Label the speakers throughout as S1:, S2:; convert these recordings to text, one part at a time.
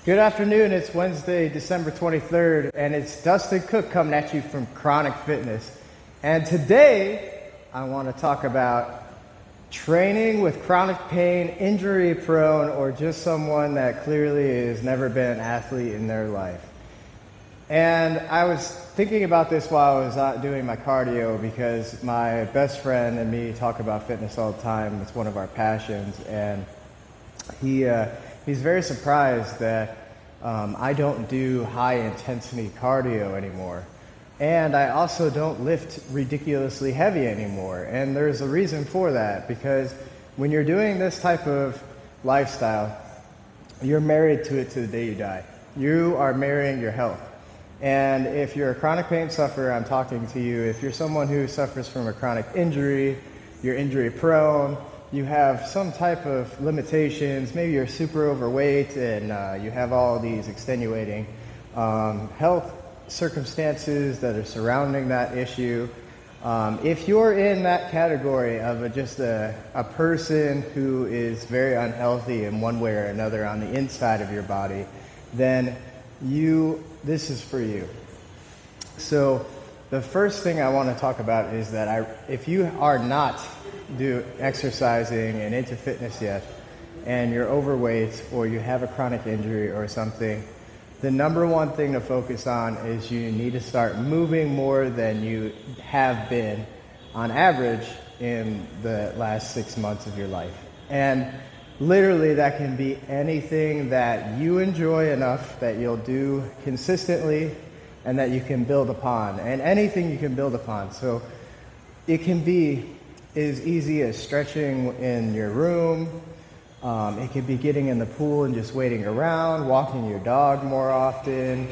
S1: Good afternoon. It's Wednesday, December 23rd, and it's Dustin Cook coming at you from Chronic Fitness. And today, I want to talk about training with chronic pain, injury prone, or just someone that clearly has never been an athlete in their life. And I was thinking about this while I was out doing my cardio because my best friend and me talk about fitness all the time. It's one of our passions, and he's very surprised that I don't do high intensity cardio anymore. And I also don't lift ridiculously heavy anymore. And there's a reason for that, because when you're doing this type of lifestyle, you're married to it to the day you die. You are marrying your health. And if you're a chronic pain sufferer, I'm talking to you. If you're someone who suffers from a chronic injury, you're injury prone, you have some type of limitations, maybe you're super overweight and you have all these extenuating health circumstances that are surrounding that issue. If you're in that category of just a person who is very unhealthy in one way or another on the inside of your body, then this is for you. So the first thing I want to talk about is that if you are not exercising and into fitness yet, and you're overweight or you have a chronic injury or something, the number one thing to focus on is you need to start moving more than you have been on average in the last 6 months of your life. And literally that can be anything that you enjoy enough that you'll do consistently and that you can build upon, and anything you can build upon. So it can be as easy as stretching in your room. It could be getting in the pool and just waiting around, walking your dog more often,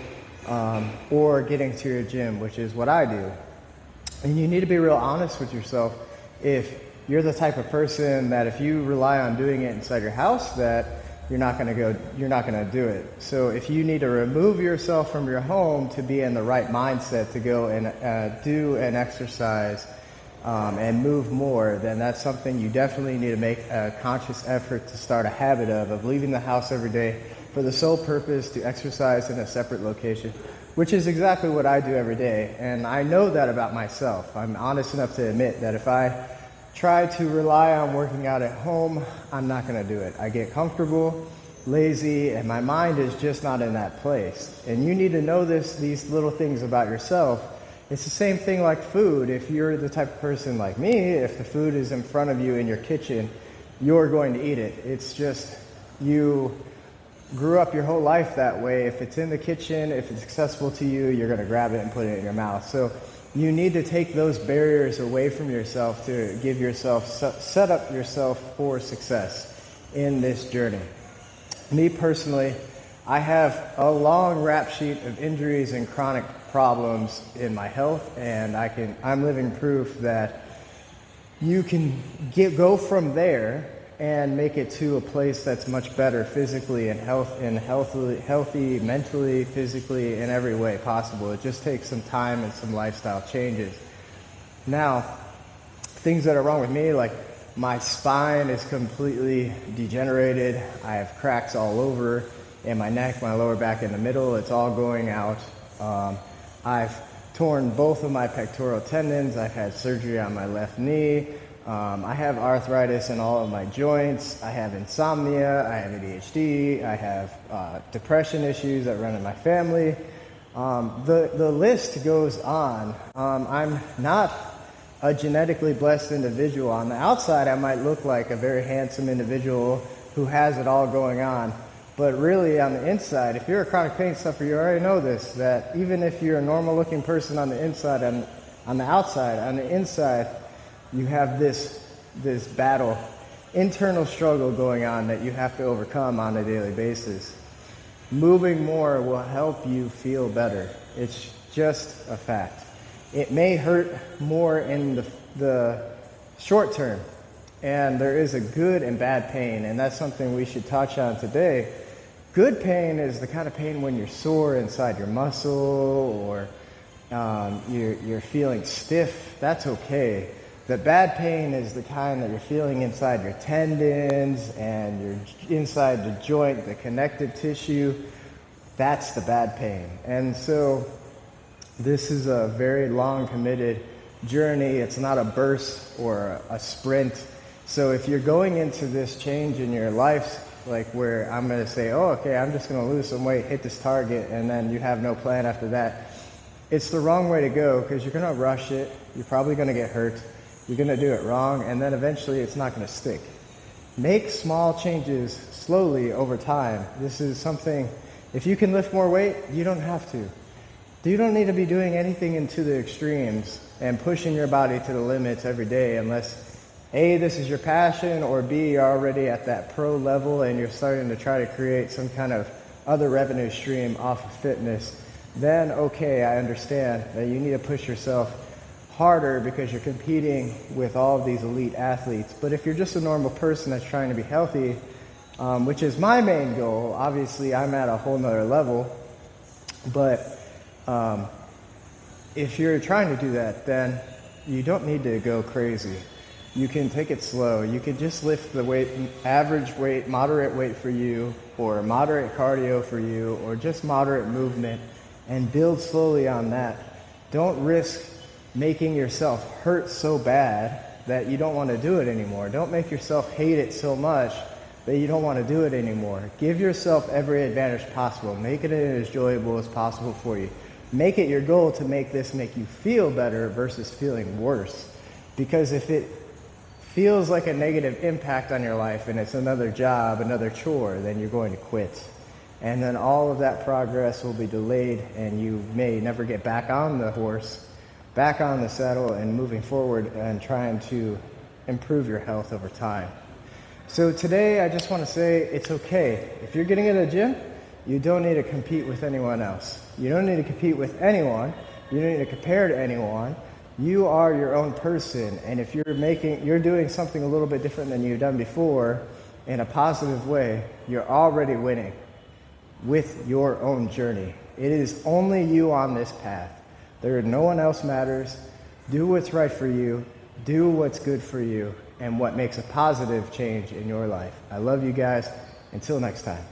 S1: or getting to your gym, which is what I do. And you need to be real honest with yourself. If you're the type of person that if you rely on doing it inside your house, that you're not going to do it. So if you need to remove yourself from your home to be in the right mindset to go and do an exercise and move more, then that's something you definitely need to make a conscious effort to start a habit of leaving the house every day for the sole purpose to exercise in a separate location, which is exactly what I do every day. And I know that about myself. I'm honest enough to admit that if I try to rely on working out at home, I'm not going to do it. I get comfortable, lazy, and my mind is just not in that place. And you need to know these little things about yourself. It's the same thing like food. If you're the type of person like me, if the food is in front of you in your kitchen, you're going to eat it. It's just you grew up your whole life that way. If it's in the kitchen, if it's accessible to you, you're going to grab it and put it in your mouth. So you need to take those barriers away from yourself to give yourself, set up yourself for success in this journey. Me personally, I have a long rap sheet of injuries and chronic problems in my health, and I'm living proof that you can go from there and make it to a place that's much better physically and healthy mentally, physically, in every way possible. It just takes some time and some lifestyle changes. Now, things that are wrong with me, like my spine is completely degenerated. I have cracks all over in my neck, my lower back in the middle. It's all going out. I've torn both of my pectoral tendons. I've had surgery on my left knee. I have arthritis in all of my joints. I have insomnia. I have ADHD. I have depression issues that run in my family. The list goes on. I'm not a genetically blessed individual. On the outside, I might look like a very handsome individual who has it all going on. But really, on the inside, if you're a chronic pain sufferer, you already know this, that even if you're a normal-looking person on the inside, on the inside, you have this battle, internal struggle going on that you have to overcome on a daily basis. Moving more will help you feel better. It's just a fact. It may hurt more in the short term, and there is a good and bad pain, and that's something we should touch on today. Good pain is the kind of pain when you're sore inside your muscle or you're feeling stiff. That's okay. The bad pain is the kind that you're feeling inside your tendons and inside the joint, the connective tissue. That's the bad pain. And so this is a very long committed journey. It's not a burst or a sprint. So if you're going into this change in your life, like where I'm going to say, oh, okay, I'm just going to lose some weight, hit this target, and then you have no plan after that, it's the wrong way to go, because you're going to rush it. You're probably going to get hurt. You're going to do it wrong, and then eventually it's not going to stick. Make small changes slowly over time. This is something, if you can lift more weight, you don't have to. You don't need to be doing anything into the extremes and pushing your body to the limits every day unless A, this is your passion, or B, you're already at that pro level and you're starting to try to create some kind of other revenue stream off of fitness. Then, okay, I understand that you need to push yourself harder because you're competing with all of these elite athletes. But if you're just a normal person that's trying to be healthy, which is my main goal, obviously I'm at a whole nother level, but if you're trying to do that, then you don't need to go crazy. You can take it slow. You can just lift the weight, average weight, moderate weight for you, or moderate cardio for you, or just moderate movement, and build slowly on that. Don't risk making yourself hurt so bad that you don't want to do it anymore. Don't make yourself hate it so much that you don't want to do it anymore. Give yourself every advantage possible. Make it as enjoyable as possible for you. Make it your goal to make this make you feel better versus feeling worse. Because if it feels like a negative impact on your life and it's another job, another chore, then you're going to quit. And then all of that progress will be delayed and you may never get back on the horse, back on the saddle and moving forward and trying to improve your health over time. So today I just want to say it's okay. If you're getting in a gym, you don't need to compete with anyone else. You don't need to compete with anyone. You don't need to compare to anyone. You are your own person, and if you're doing something a little bit different than you've done before in a positive way, you're already winning with your own journey. It is only you on this path. No one else matters. Do what's right for you. Do what's good for you and what makes a positive change in your life. I love you guys. Until next time.